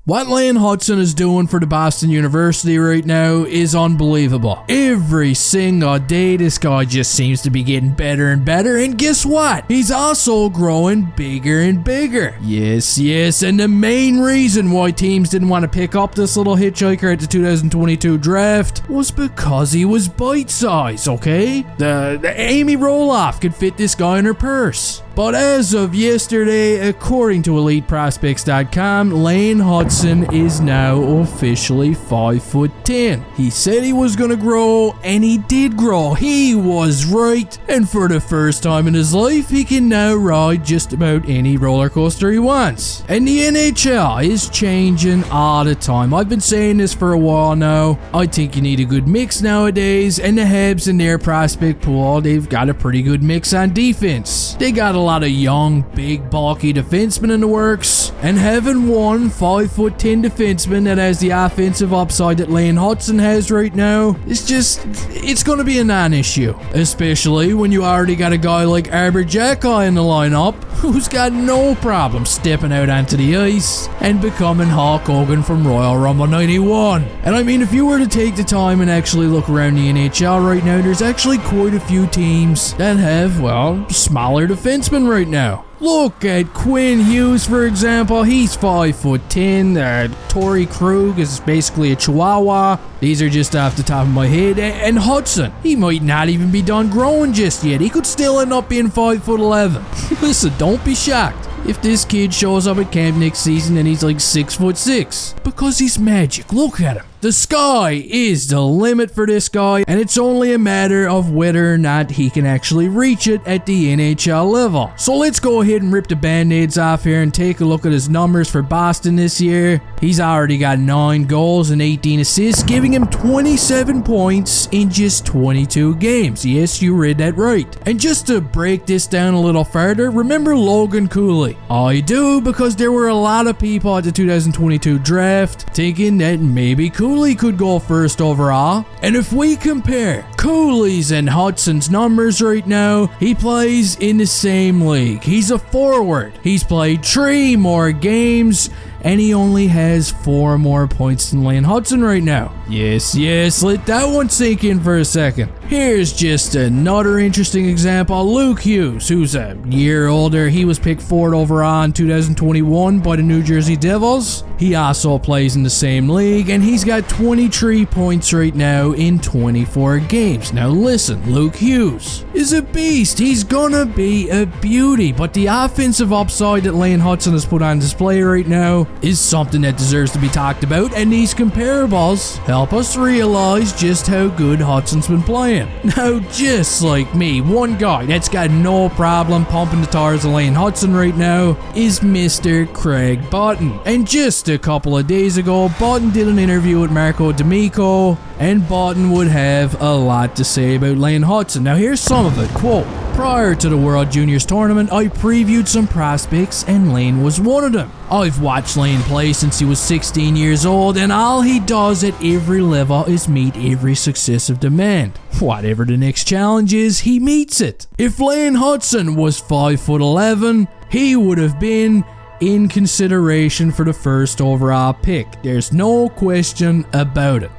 What Lane Hutson is doing for the Boston University right now is unbelievable. Every single day this guy just seems to be getting better and better, and guess what? He's also growing bigger and bigger. Yes, and the main reason why teams didn't want to pick up this little hitchhiker at the 2022 draft was because he was bite-sized, okay? The Amy Roloff could fit this guy in her purse. But as of yesterday, according to EliteProspects.com, Lane Hutson is now officially 5'10". He said he was gonna grow, and he did grow. He was right. And for the first time in his life, he can now ride just about any roller coaster he wants. And the NHL is changing all the time. I've been saying this for a while now. I think you need a good mix nowadays, and the Habs in their prospect pool, they've got a pretty good mix on defense. They got a lot of young, big, bulky defensemen in the works, and having one 5'10" defenseman that has the offensive upside that Lane Hutson has right now it's gonna be a non-issue, especially when you already got a guy like Arbor Jacki in the lineup who's got no problem stepping out onto the ice and becoming Hulk Hogan from Royal Rumble 91. And I mean, if you were to take the time and actually look around the NHL right now, there's actually quite a few teams that have, well, smaller defensemen right now. Look at Quinn Hughes, for example. He's 5'10". Torrey Krug is basically a chihuahua. These are just off the top of my head. And Hutson, he might not even be done growing just yet. He could still end up being 5'11". Listen, don't be shocked if this kid shows up at camp next season and he's like 6'6", because he's magic. Look at him. The sky is the limit for this guy, and it's only a matter of whether or not he can actually reach it at the NHL level. So let's go ahead and rip the band-aids off here and take a look at his numbers for Boston this year. He's already got 9 goals and 18 assists, giving him 27 points in just 22 games. Yes, you read that right. And just to break this down a little further, remember Logan Cooley? I do, because there were a lot of people at the 2022 draft thinking that maybe Cooley could go first overall. And if we compare Cooley's and Hutson's numbers right now, he plays in the same league. He's a forward. He's played 3 more games, and he only has 4 more points than Lane Hutson right now. Yes, let that one sink in for a second. Here's just another interesting example. Luke Hughes, who's a year older. He was picked 4th overall in 2021 by the New Jersey Devils. He also plays in the same league, and he's got 23 points right now in 24 games. Now listen, Luke Hughes is a beast. He's gonna be a beauty, but the offensive upside that Lane Hutson has put on display right now is something that deserves to be talked about, and these comparables help us realize just how good Hutson's been playing. Now, just like me, one guy that's got no problem pumping the tires of Lane Hutson right now is Mr. Craig Button. And just a couple of days ago, Button did an interview with Marco D'Amico, and Button would have a lot to say about Lane Hutson. Now here's some of it. Quote, "Prior to the World Juniors tournament, I previewed some prospects, and Lane was one of them. I've watched Lane play since he was 16 years old, and all he does at every level is meet every successive demand. Whatever the next challenge is, he meets it. If Lane Hutson was 5'11", he would have been in consideration for the 1st overall pick. There's no question about it."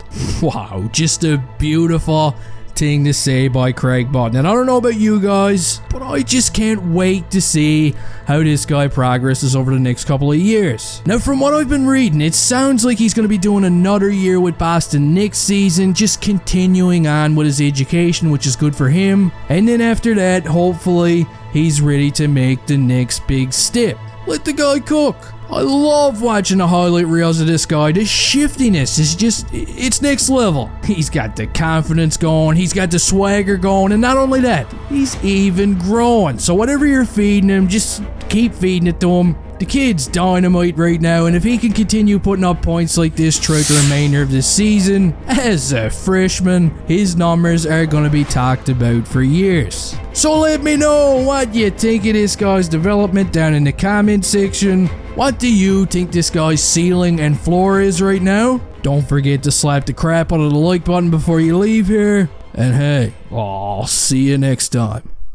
Wow, just a beautiful thing to say by Craig Button. And I don't know about you guys, but I just can't wait to see how this guy progresses over the next couple of years. Now, from what I've been reading, it sounds like he's going to be doing another year with Boston next season, just continuing on with his education, which is good for him. And then after that, hopefully, he's ready to make the next big step. Let the guy cook. I love watching the highlight reels of this guy. The shiftiness is just, it's next level. He's got the confidence going, he's got the swagger going, and not only that, he's even growing. So whatever you're feeding him, just keep feeding it to him. The kid's dynamite right now, and if he can continue putting up points like this throughout the remainder of this season, as a freshman, his numbers are going to be talked about for years. So let me know what you think of this guy's development down in the comment section. What do you think this guy's ceiling and floor is right now? Don't forget to slap the crap out of the like button before you leave here. And hey, I'll see you next time.